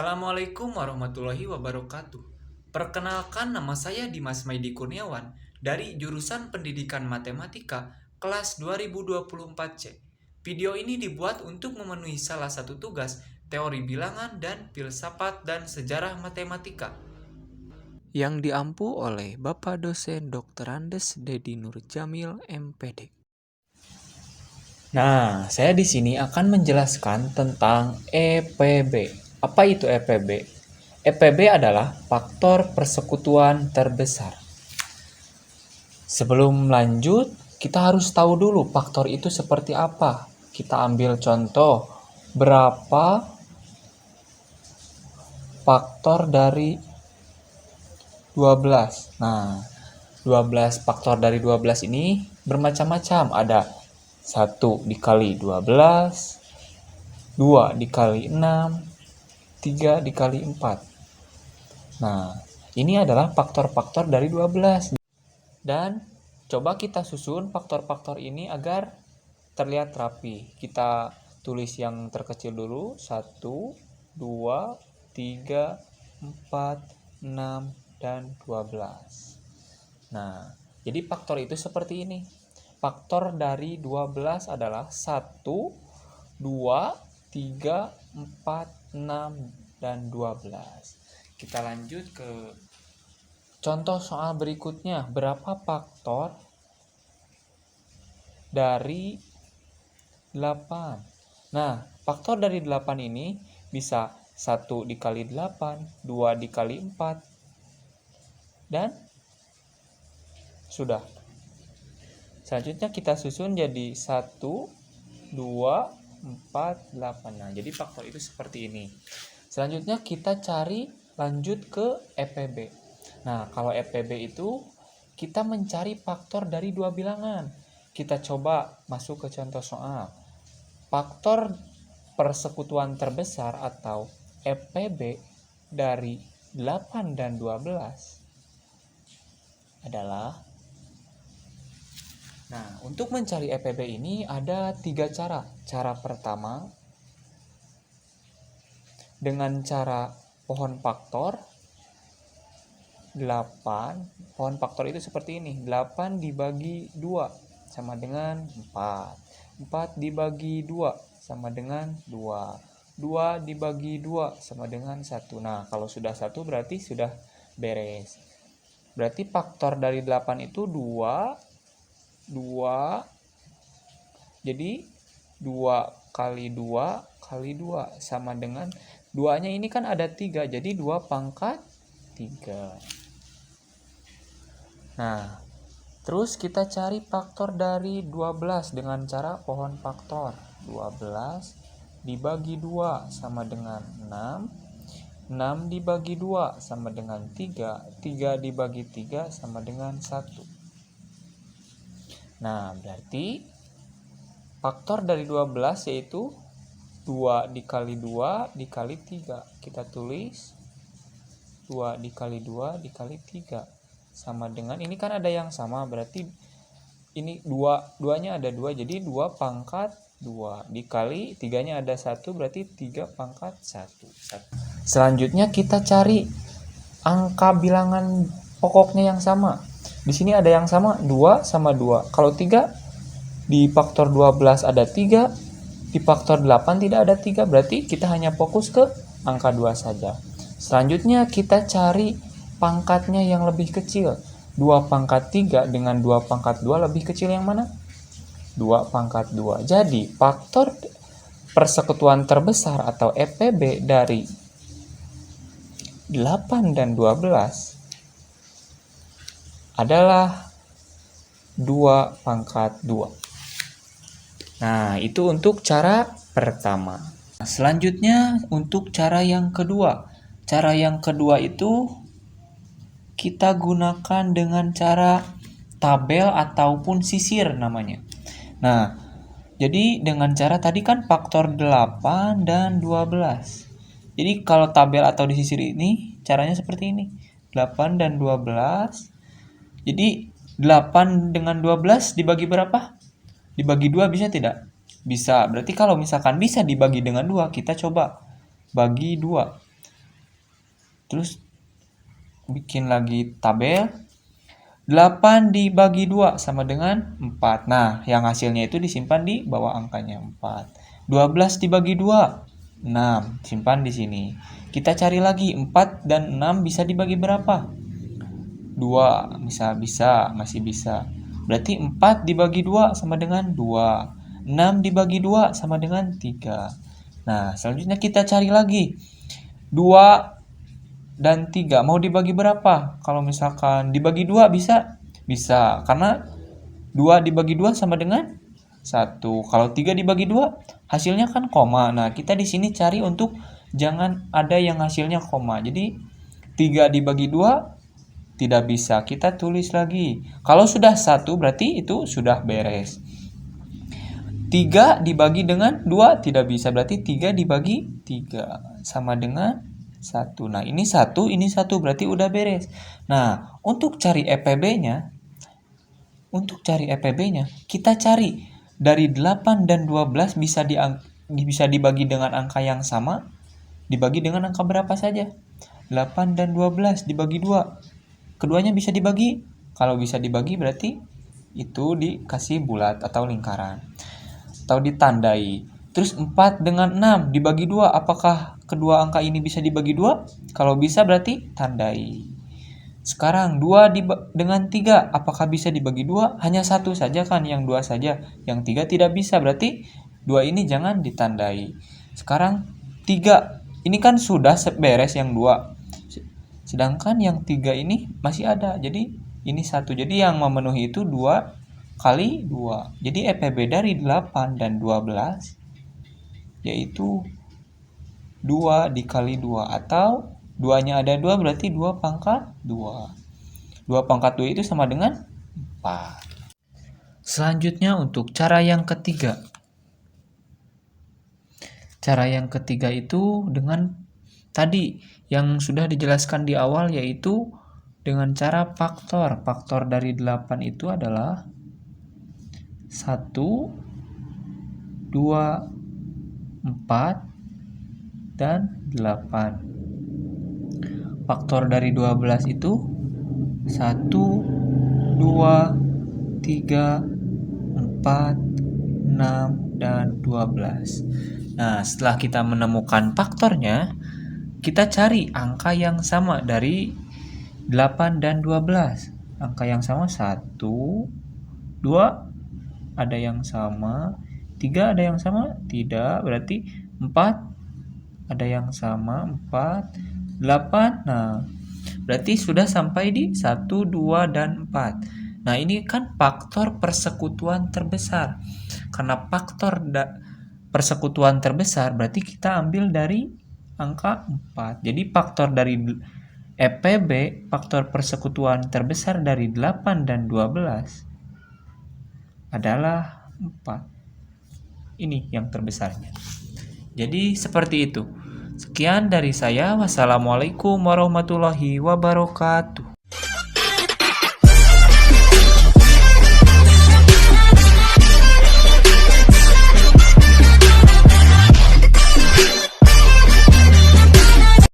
Assalamualaikum warahmatullahi wabarakatuh. Perkenalkan, nama saya Dimas Maidi Kurniawan dari jurusan Pendidikan Matematika kelas 2024C. Video ini dibuat untuk memenuhi salah satu tugas teori bilangan dan filsafat dan sejarah matematika yang diampu oleh Bapak dosen Dr. Andes Dedi Nurjamil MPD. Nah, saya di sini akan menjelaskan tentang EPB. Apa itu EPB? EPB adalah faktor persekutuan terbesar. Sebelum lanjut, kita harus tahu dulu faktor itu seperti apa. Kita ambil contoh, berapa faktor dari 12. Nah, 12 faktor dari 12 ini bermacam-macam. Ada 1 dikali 12, 2 dikali 6, 3 dikali 4. Nah, ini adalah faktor-faktor dari 12. Dan coba kita susun faktor-faktor ini agar terlihat rapi. Kita tulis yang terkecil dulu. 1, 2, 3, 4, 6, dan 12. Nah, jadi faktor itu seperti ini. Faktor dari 12 adalah 1, 2, 3, 4, 6, dan 12. Kita lanjut ke contoh soal berikutnya. Berapa faktor dari 8? Nah, faktor dari 8 ini bisa 1 dikali 8, 2 dikali 4, dan sudah. Selanjutnya kita susun jadi 1, 2, 4, 8. Nah, jadi faktor itu seperti ini. Selanjutnya kita cari lanjut ke EPB. Nah, kalau EPB itu kita mencari faktor dari dua bilangan. Kita coba masuk ke contoh soal. Faktor persekutuan terbesar atau EPB dari 8 dan 12 adalah, nah, untuk mencari EPB ini ada 3 cara. Cara pertama dengan cara pohon faktor 8. Pohon faktor itu seperti ini. 8 dibagi 2 sama dengan 4. 4 dibagi 2 sama dengan 2. 2 dibagi 2 sama dengan 1. Nah, kalau sudah 1 berarti sudah beres. Berarti faktor dari 8 itu 2. 2. Jadi 2 kali 2 kali 2 sama dengan 2-nya ini kan ada 3. Jadi 2 pangkat 3. Nah, terus kita cari faktor dari 12 dengan cara pohon faktor. 12 dibagi 2 sama dengan 6. 6 dibagi 2 sama dengan 3. 3 dibagi 3 sama dengan 1. Nah, berarti faktor dari 12 yaitu 2 dikali 2 dikali 3. Kita tulis 2 dikali 2 dikali 3 sama dengan, ini kan ada yang sama, berarti ini 2-nya ada 2, jadi 2 pangkat 2 dikali 3-nya ada 1, berarti 3 pangkat 1. Selanjutnya kita cari angka bilangan pokoknya yang sama. Di sini ada yang sama, 2 sama 2. Kalau 3 di faktor 12 ada 3, di faktor 8 tidak ada 3, berarti kita hanya fokus ke angka 2 saja. Selanjutnya kita cari pangkatnya yang lebih kecil. 2 pangkat 3 dengan 2 pangkat 2 lebih kecil yang mana? 2 pangkat 2. Jadi faktor persekutuan terbesar atau EPB dari 8 dan 12 adalah 2 pangkat 2. Nah, itu untuk cara pertama. Selanjutnya untuk cara yang kedua. Cara yang kedua itu kita gunakan dengan cara tabel ataupun sisir namanya. Nah, jadi dengan cara tadi kan faktor 8 dan 12. Jadi kalau tabel atau di sisir ini caranya seperti ini. 8 dan 12. Jadi 8 dengan 12 dibagi berapa? Dibagi 2 bisa tidak? Bisa. Berarti kalau misalkan bisa dibagi dengan 2, kita coba bagi 2. Terus bikin lagi tabel. 8 dibagi 2 sama dengan 4. Nah, yang hasilnya itu disimpan di bawah angkanya 4. 12 dibagi 2, 6. Simpan di sini. Kita cari lagi 4 dan 6 bisa dibagi berapa? 2. Bisa, masih bisa. Berarti 4 dibagi 2 sama dengan 2. 6 dibagi 2 sama dengan 3. Nah, selanjutnya kita cari lagi. 2 dan 3 mau dibagi berapa? Kalau misalkan dibagi 2 bisa? Bisa, karena 2 dibagi 2 sama dengan 1. Kalau 3 dibagi 2 hasilnya kan koma. Nah, kita di sini cari untuk jangan ada yang hasilnya koma. Jadi 3 dibagi 2 tidak bisa. Kita tulis lagi. Kalau sudah 1 berarti itu sudah beres. 3 dibagi dengan 2 tidak bisa. Berarti 3 dibagi 3 sama dengan 1. Nah, ini 1, ini 1 berarti udah beres. Nah, untuk cari EPB-nya, kita cari dari 8 dan 12 bisa dibagi dengan angka yang sama, dibagi dengan angka berapa saja? 8 dan 12 dibagi 2. Keduanya bisa dibagi. Kalau bisa dibagi berarti itu dikasih bulat atau lingkaran. Atau ditandai. Terus 4 dengan 6 dibagi 2. Apakah kedua angka ini bisa dibagi 2? Kalau bisa berarti tandai. Sekarang 2 dengan 3. Apakah bisa dibagi 2? Hanya 1 saja kan, yang 2 saja. Yang 3 tidak bisa. Berarti 2 ini jangan ditandai. Sekarang 3. Ini kan sudah beres yang 2. Sedangkan yang 3 ini masih ada. Jadi ini 1. Jadi yang memenuhi itu 2 kali 2. Jadi EPB dari 8 dan 12 yaitu 2 dikali 2. Atau 2-nya ada 2 berarti 2 pangkat 2. 2 pangkat 2 itu sama dengan 4. Selanjutnya untuk cara yang ketiga. Cara yang ketiga itu dengan tadi yang sudah dijelaskan di awal, yaitu dengan cara faktor. Faktor dari 8 itu adalah 1, 2, 4, dan 8. Faktor dari 12 itu 1, 2, 3, 4, 6, dan 12. Nah, setelah kita menemukan faktornya, kita cari angka yang sama dari 8 dan 12. Angka yang sama 1, 2, ada yang sama, 3 ada yang sama? Tidak, berarti 4 ada yang sama, 4, 8. Nah, berarti sudah sampai di 1, 2, dan 4. Nah, ini kan faktor persekutuan terbesar. Karena faktor persekutuan terbesar berarti kita ambil dari angka 4. Jadi faktor dari EPB, faktor persekutuan terbesar dari 8 dan 12 adalah 4. Ini yang terbesarnya. Jadi seperti itu. Sekian dari saya. Wassalamualaikum warahmatullahi wabarakatuh.